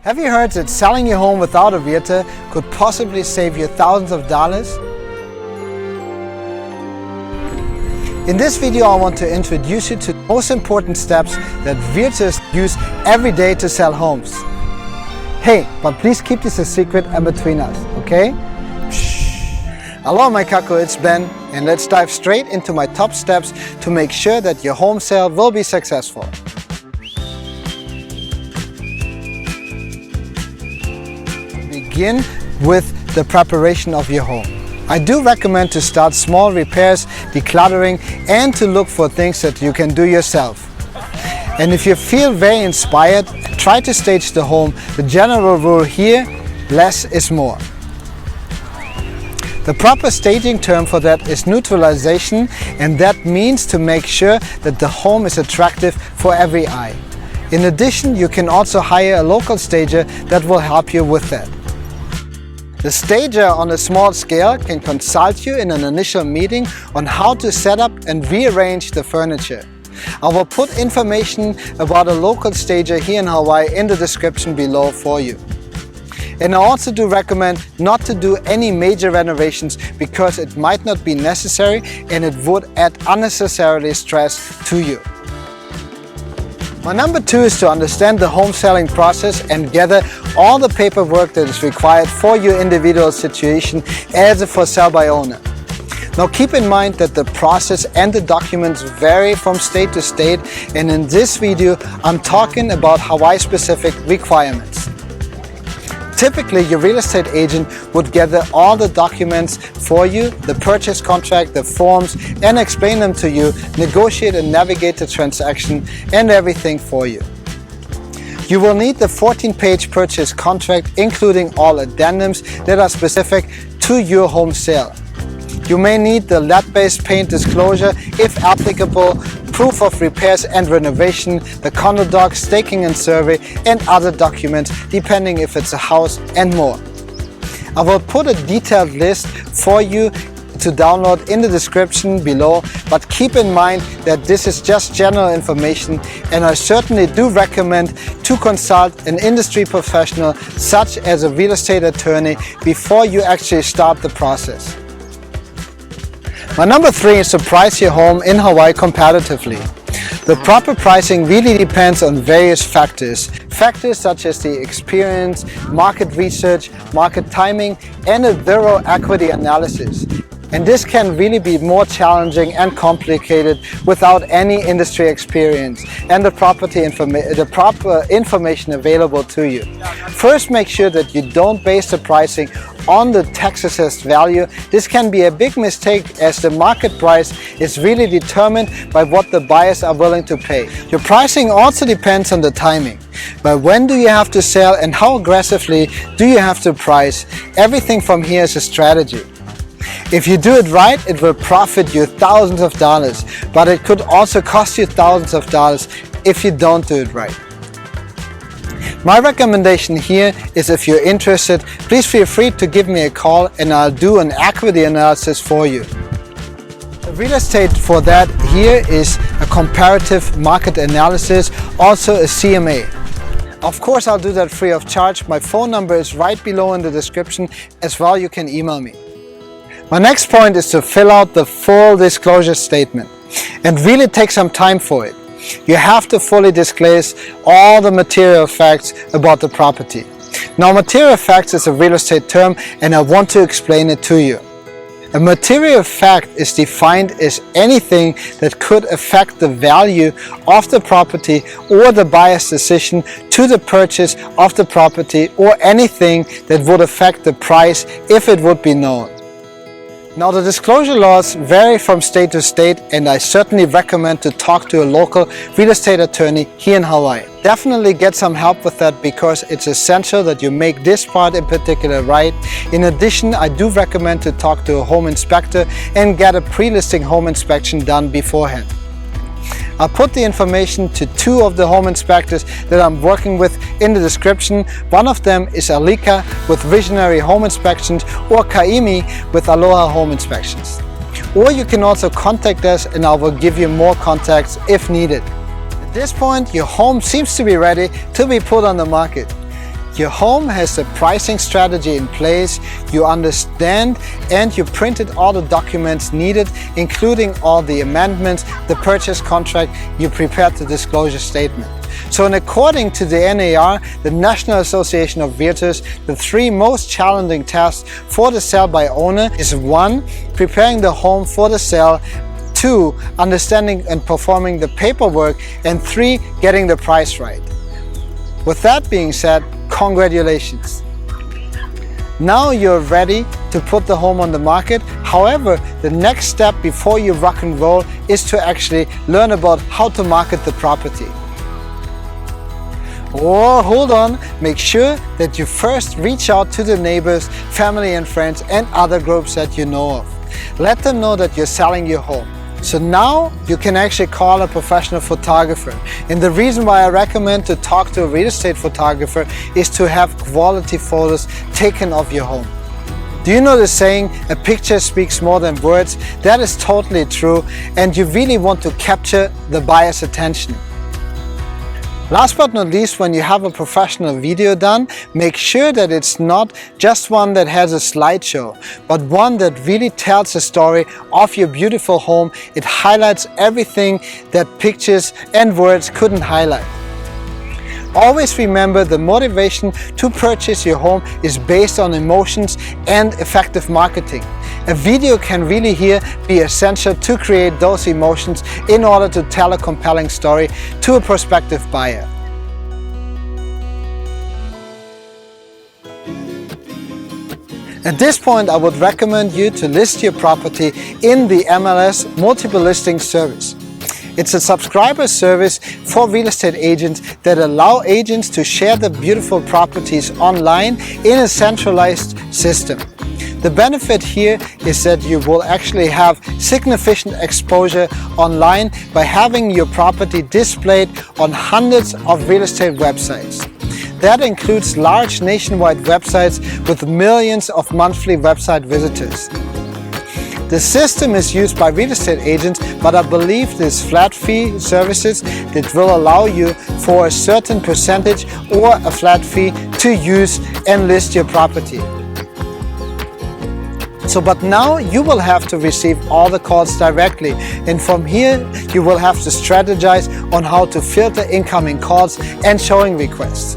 Have you heard that selling your home without a realtor could possibly save you thousands of dollars? In this video, I want to introduce you to the most important steps that realtors use every day to sell homes. Hey, but please keep this a secret and between us, okay? Shh. Aloha my kako, it's Ben, and let's dive straight into my top steps to make sure that your home sale will be successful. Begin with the preparation of your home. I do recommend to start small repairs, decluttering, and to look for things that you can do yourself. And if you feel very inspired, try to stage the home. The general rule here, less is more. The proper staging term for that is neutralization, and that means to make sure that the home is attractive for every eye. In addition, you can also hire a local stager that will help you with that. The stager on a small scale can consult you in an initial meeting on how to set up and rearrange the furniture. I will put information about a local stager here in Hawaii in the description below for you. And I also do recommend not to do any major renovations because it might not be necessary and it would add unnecessarily stress to you. My number 2 is to understand the home selling process and gather all the paperwork that is required for your individual situation as a for sale by owner. Now keep in mind that the process and the documents vary from state to state, and in this video I'm talking about Hawaii specific requirements. Typically, your real estate agent would gather all the documents for you, the purchase contract, the forms, and explain them to you, negotiate and navigate the transaction and everything for you. You will need the 14-page purchase contract, including all addendums that are specific to your home sale. You may need the lead-based paint disclosure, if applicable, proof of repairs and renovation, the condo docs, staking and survey, and other documents, depending if it's a house, and more. I will put a detailed list for you to download in the description below, but keep in mind that this is just general information, and I certainly do recommend to consult an industry professional such as a real estate attorney before you actually start the process. My number 3 is to price your home in Hawaii competitively. The proper pricing really depends on various factors. Factors such as the experience, market research, market timing, and a thorough equity analysis. And this can really be more challenging and complicated without any industry experience and the proper information available to you. First, make sure that you don't base the pricing on the tax assessed value. This can be a big mistake as the market price is really determined by what the buyers are willing to pay. Your pricing also depends on the timing. By when do you have to sell and how aggressively do you have to price? Everything from here is a strategy. If you do it right, it will profit you thousands of dollars, but it could also cost you thousands of dollars if you don't do it right. My recommendation here is, if you're interested, please feel free to give me a call and I'll do an equity analysis for you. The real estate for that here is a comparative market analysis, also a CMA. Of course, I'll do that free of charge. My phone number is right below in the description. As well, you can email me. My next point is to fill out the full disclosure statement and really take some time for it. You have to fully disclose all the material facts about the property. Now, material facts is a real estate term and I want to explain it to you. A material fact is defined as anything that could affect the value of the property or the buyer's decision to the purchase of the property, or anything that would affect the price if it would be known. Now, the disclosure laws vary from state to state, and I certainly recommend to talk to a local real estate attorney here in Hawaii. Definitely get some help with that because it's essential that you make this part in particular right. In addition, I do recommend to talk to a home inspector and get a pre-listing home inspection done beforehand. I'll put the information to 2 of the home inspectors that I'm working with in the description. One of them is Alika with Visionary Home Inspections, or Kaimi with Aloha Home Inspections. Or you can also contact us and I will give you more contacts if needed. At this point, your home seems to be ready to be put on the market. Your home has the pricing strategy in place, you understand, and you printed all the documents needed, including all the amendments, the purchase contract, you prepared the disclosure statement. So according to the NAR, the National Association of Realtors, the 3 most challenging tasks for the sale by owner is 1. Preparing the home for the sale, 2. Understanding and performing the paperwork, and 3. Getting the price right. With that being said, congratulations! Now you're ready to put the home on the market. However, the next step before you rock and roll is to actually learn about how to market the property. Oh, hold on, make sure that you first reach out to the neighbors, family and friends and other groups that you know of. Let them know that you're selling your home. So now you can actually call a professional photographer. And the reason why I recommend to talk to a real estate photographer is to have quality photos taken of your home. Do you know the saying, a picture speaks more than words? That is totally true, and you really want to capture the buyer's attention. Last but not least, when you have a professional video done, make sure that it's not just one that has a slideshow, but one that really tells the story of your beautiful home. It highlights everything that pictures and words couldn't highlight. Always remember, the motivation to purchase your home is based on emotions and effective marketing. A video can really here be essential to create those emotions in order to tell a compelling story to a prospective buyer. At this point, I would recommend you to list your property in the MLS Multiple Listing Service. It's a subscriber service for real estate agents that allow agents to share the beautiful properties online in a centralized system. The benefit here is that you will actually have significant exposure online by having your property displayed on hundreds of real estate websites. That includes large nationwide websites with millions of monthly website visitors. The system is used by real estate agents, but I believe there's flat fee services that will allow you for a certain percentage or a flat fee to use and list your property. But now you will have to receive all the calls directly, and from here you will have to strategize on how to filter incoming calls and showing requests.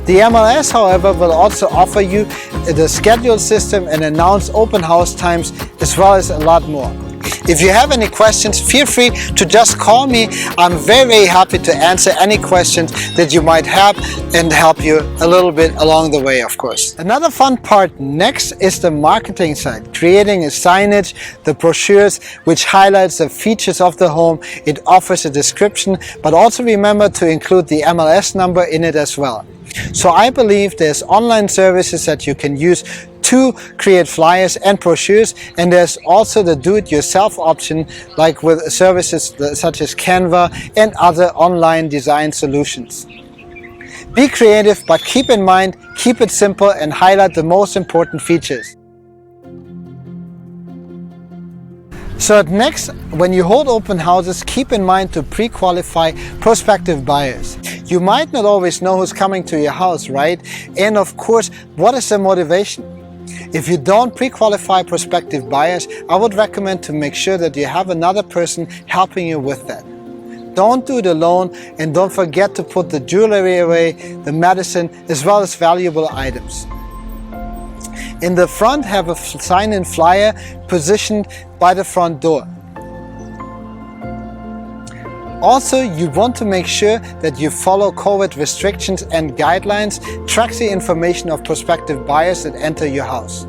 The MLS, however, will also offer you the schedule system and announce open house times, as well as a lot more. If you have any questions, feel free to just call me. I'm very happy to answer any questions that you might have and help you a little bit along the way, of course. Another fun part next is the marketing side, creating a signage, the brochures, which highlights the features of the home. It offers a description, but also remember to include the MLS number in it as well. So I believe there's online services that you can use to create flyers and brochures, and there's also the do-it-yourself option, like with services such as Canva and other online design solutions. Be creative, but keep in mind, keep it simple and highlight the most important features. So next, when you hold open houses, keep in mind to pre-qualify prospective buyers. You might not always know who's coming to your house, right? And of course, what is their motivation? If you don't pre-qualify prospective buyers, I would recommend to make sure that you have another person helping you with that. Don't do it alone, and don't forget to put the jewelry away, the medicine, as well as valuable items. In the front, have a sign-in flyer positioned by the front door. Also, you want to make sure that you follow COVID restrictions and guidelines, track the information of prospective buyers that enter your house.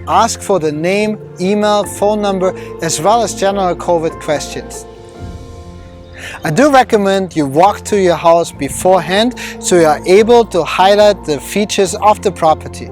Ask for the name, email, phone number, as well as general COVID questions. I do recommend you walk to your house beforehand so you are able to highlight the features of the property.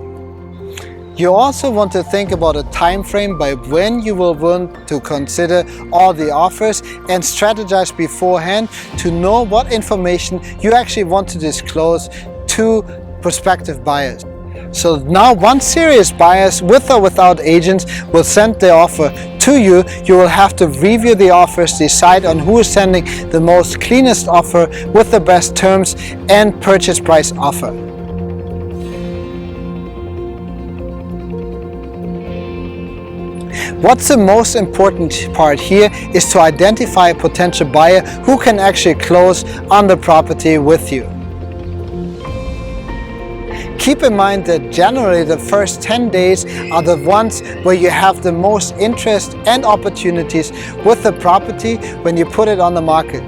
You also want to think about a time frame by when you will want to consider all the offers and strategize beforehand to know what information you actually want to disclose to prospective buyers. So now once serious buyers, with or without agents, will send their offer to you, you will have to review the offers, decide on who is sending the most cleanest offer with the best terms and purchase price offer. What's the most important part here is to identify a potential buyer who can actually close on the property with you. Keep in mind that generally the first 10 days are the ones where you have the most interest and opportunities with the property when you put it on the market.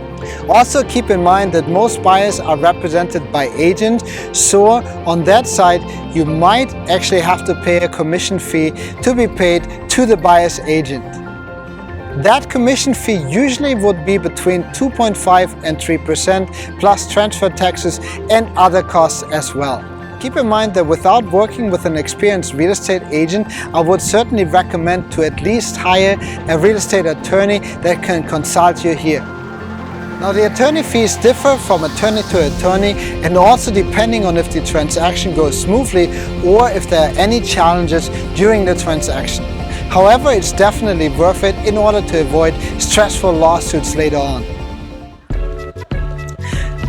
Also keep in mind that most buyers are represented by agents, so on that side you might actually have to pay a commission fee to be paid to the buyer's agent. That commission fee usually would be between 2.5 and 3% plus transfer taxes and other costs as well. Keep in mind that without working with an experienced real estate agent, I would certainly recommend to at least hire a real estate attorney that can consult you here. Now the attorney fees differ from attorney to attorney and also depending on if the transaction goes smoothly or if there are any challenges during the transaction. However, it's definitely worth it in order to avoid stressful lawsuits later on.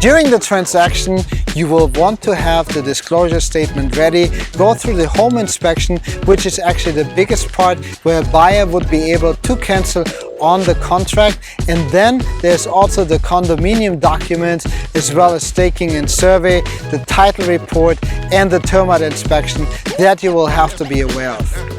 During the transaction, you will want to have the disclosure statement ready, go through the home inspection, which is actually the biggest part where a buyer would be able to cancel on the contract, and then there's also the condominium documents as well as staking and survey, the title report and the termite inspection that you will have to be aware of.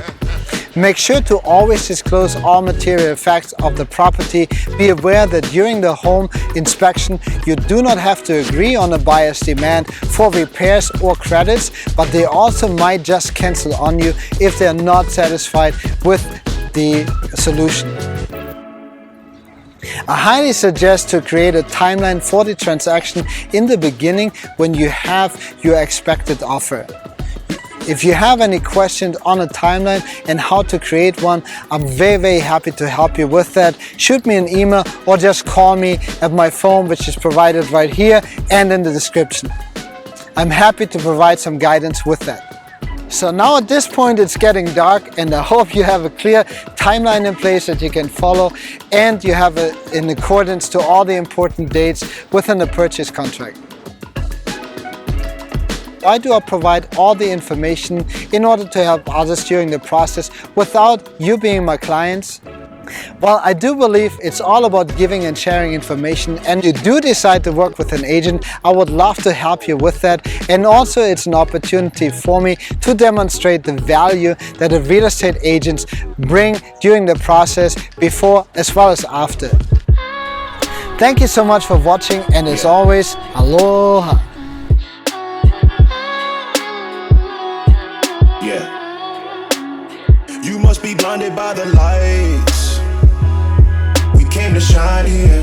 Make sure to always disclose all material facts of the property. Be aware that during the home inspection you do not have to agree on a buyer's demand for repairs or credits, but they also might just cancel on you if they are not satisfied with the solution. I highly suggest to create a timeline for the transaction in the beginning when you have your expected offer. If you have any questions on a timeline and how to create one, I'm very happy to help you with that. Shoot me an email or just call me at my phone, which is provided right here and in the description. I'm happy to provide some guidance with that. So now at this point it's getting dark and I hope you have a clear timeline in place that you can follow and you have it in accordance to all the important dates within the purchase contract. Why do I provide all the information in order to help others during the process without you being my clients? Well, I do believe it's all about giving and sharing information, and you do decide to work with an agent, I would love to help you with that. And also it's an opportunity for me to demonstrate the value that the real estate agents bring during the process before as well as after. Thank you so much for watching, and as always, aloha. You must be blinded by the lights. We came to shine here.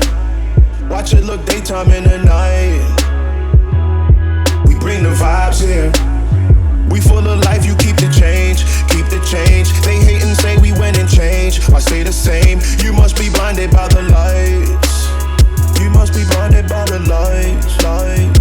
Watch it look daytime in the night. We bring the vibes here. We full of life, you keep the change. Keep the change. They hate and say we went and changed. Why stay the same? You must be blinded by the lights. You must be blinded by the lights.